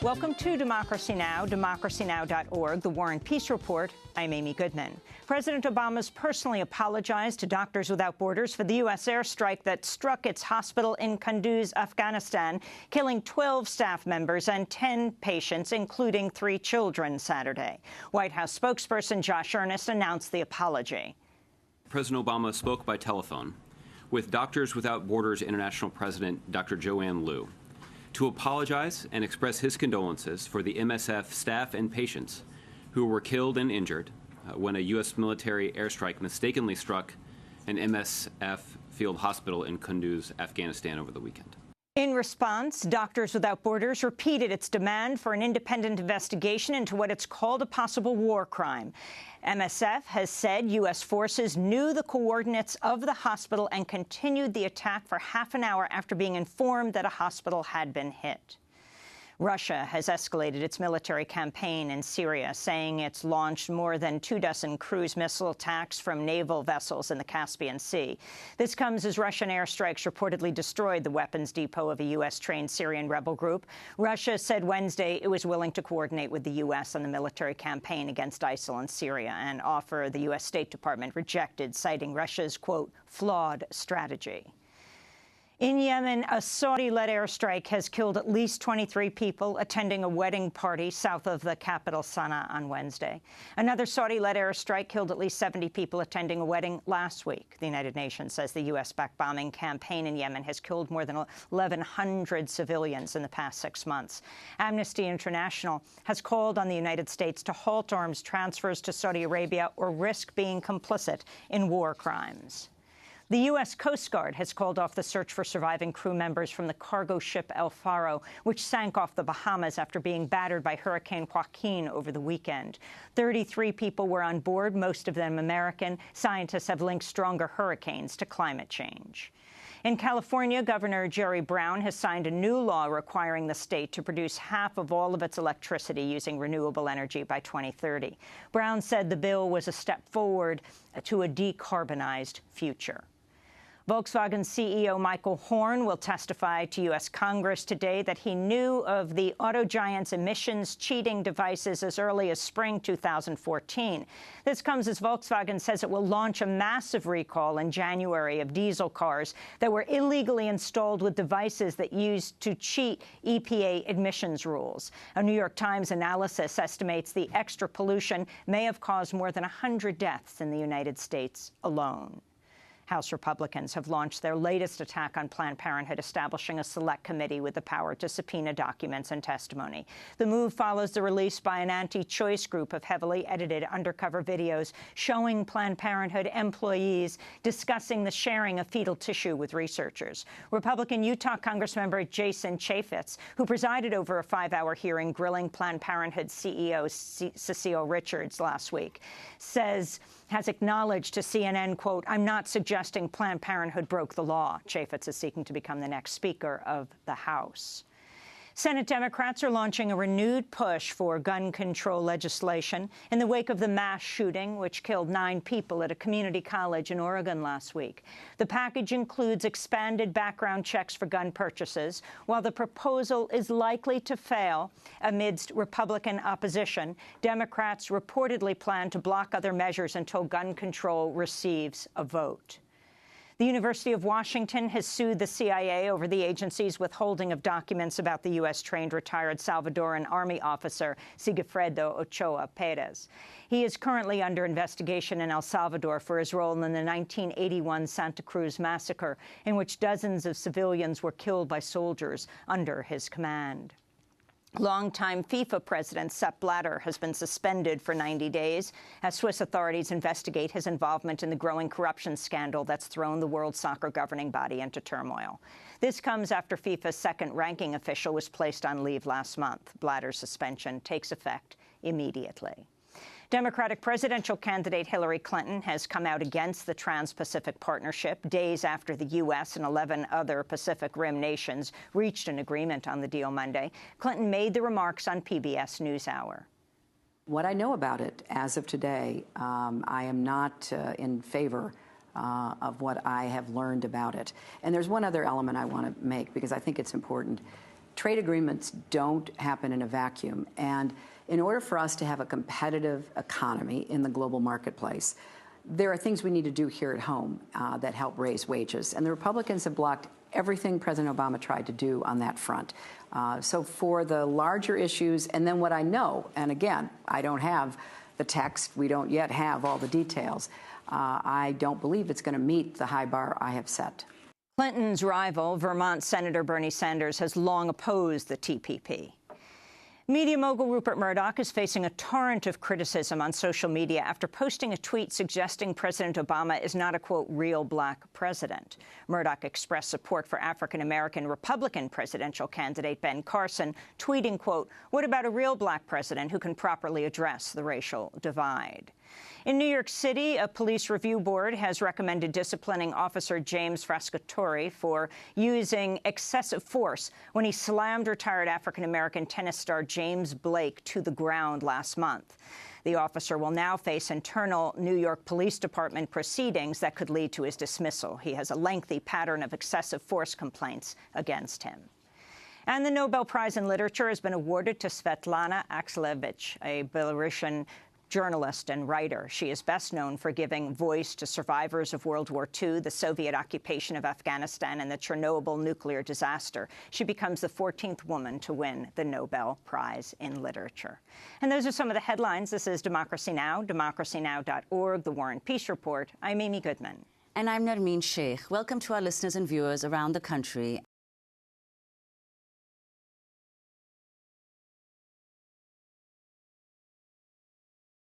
Welcome to Democracy Now!, democracynow.org, the War and Peace Report. I'm Amy Goodman. President Obama's personally apologized to Doctors Without Borders for the U.S. airstrike that struck its hospital in Kunduz, Afghanistan, killing 12 staff members and 10 patients, including 3 children, Saturday. White House spokesperson Josh Earnest announced the apology. President Obama spoke by telephone with Doctors Without Borders International President Dr. Joanne Liu to apologize and express his condolences for the MSF staff and patients who were killed and injured when a U.S. military airstrike mistakenly struck an MSF field hospital in Kunduz, Afghanistan over the weekend. In response, Doctors Without Borders repeated its demand for an independent investigation into what it's called a possible war crime. MSF has said U.S. forces knew the coordinates of the hospital and continued the attack for half an hour after being informed that a hospital had been hit. Russia has escalated its military campaign in Syria, saying it's launched more than 24 cruise missile attacks from naval vessels in the Caspian Sea. This comes as Russian airstrikes reportedly destroyed the weapons depot of a U.S.-trained Syrian rebel group. Russia said Wednesday it was willing to coordinate with the U.S. on the military campaign against ISIL in Syria, an offer the U.S. State Department rejected, citing Russia's, quote, flawed strategy. In Yemen, a Saudi-led airstrike has killed at least 23 people attending a wedding party south of the capital, Sana'a, on Wednesday. Another Saudi-led airstrike killed at least 70 people attending a wedding last week. The United Nations says the U.S.-backed bombing campaign in Yemen has killed more than 1,100 civilians in the past 6 months. Amnesty International has called on the United States to halt arms transfers to Saudi Arabia or risk being complicit in war crimes. The U.S. Coast Guard has called off the search for surviving crew members from the cargo ship El Faro, which sank off the Bahamas after being battered by Hurricane Joaquin over the weekend. 33 people were on board, most of them American. Scientists have linked stronger hurricanes to climate change. In California, Governor Jerry Brown has signed a new law requiring the state to produce half of all of its electricity using renewable energy by 2030. Brown said the bill was a step forward to a decarbonized future. Volkswagen CEO Michael Horn will testify to U.S. Congress today that he knew of the auto giant's emissions cheating devices as early as spring 2014. This comes as Volkswagen says it will launch a massive recall in January of diesel cars that were illegally installed with devices that used to cheat EPA emissions rules. A New York Times analysis estimates the extra pollution may have caused more than 100 deaths in the United States alone. House Republicans have launched their latest attack on Planned Parenthood, establishing a select committee with the power to subpoena documents and testimony. The move follows the release by an anti-choice group of heavily edited undercover videos showing Planned Parenthood employees discussing the sharing of fetal tissue with researchers. Republican Utah Congressmember Jason Chaffetz, who presided over a 5-hour hearing grilling Planned Parenthood CEO Cecile Richards last week, has acknowledged to CNN, quote, I'm not suggesting Planned Parenthood broke the law. Chaffetz is seeking to become the next Speaker of the House. Senate Democrats are launching a renewed push for gun control legislation in the wake of the mass shooting, which killed 9 people at a community college in Oregon last week. The package includes expanded background checks for gun purchases. While the proposal is likely to fail amidst Republican opposition, Democrats reportedly plan to block other measures until gun control receives a vote. The University of Washington has sued the CIA over the agency's withholding of documents about the U.S.-trained retired Salvadoran Army officer Sigifredo Ochoa Perez. He is currently under investigation in El Salvador for his role in the 1981 Santa Cruz massacre, in which dozens of civilians were killed by soldiers under his command. Longtime FIFA president Sepp Blatter has been suspended for 90 days as Swiss authorities investigate his involvement in the growing corruption scandal that's thrown the World Soccer governing body into turmoil. This comes after FIFA's second-ranking official was placed on leave last month. Blatter's suspension takes effect immediately. Democratic presidential candidate Hillary Clinton has come out against the Trans-Pacific Partnership days after the U.S. and 11 other Pacific Rim nations reached an agreement on the deal Monday. Clinton made the remarks on PBS NewsHour. What I know about it as of today, I am not in favor of what I have learned about it. And there's one other element I want to make because I think it's important. trade agreements don't happen in a vacuum. And in order for us to have a competitive economy in the global marketplace, there are things we need to do here at home that help raise wages. And the Republicans have blocked everything President Obama tried to do on that front. So for the larger issues, and then what I know, and again, I don't have the text, we don't yet have all the details, I don't believe it's going to meet the high bar I have set. Clinton's rival, Vermont Senator Bernie Sanders, has long opposed the TPP. Media mogul Rupert Murdoch is facing a torrent of criticism on social media after posting a tweet suggesting President Obama is not a, quote, real black president. Murdoch expressed support for African-American Republican presidential candidate Ben Carson, tweeting, quote, what about a real black president who can properly address the racial divide? In New York City, a police review board has recommended disciplining Officer James Frascatore for using excessive force when he slammed retired African-American tennis star James Blake to the ground last month. The officer will now face internal New York Police Department proceedings that could lead to his dismissal. He has a lengthy pattern of excessive force complaints against him. And the Nobel Prize in Literature has been awarded to Svetlana Alexievich, a Belarusian journalist and writer. She is best known for giving voice to survivors of World War II, the Soviet occupation of Afghanistan, and the Chernobyl nuclear disaster. She becomes the 14th woman to win the Nobel Prize in Literature. And those are some of the headlines. This is Democracy Now!, democracynow.org, The War and Peace Report. I'm Amy Goodman. And I'm Nermeen Sheikh. Welcome to our listeners and viewers around the country.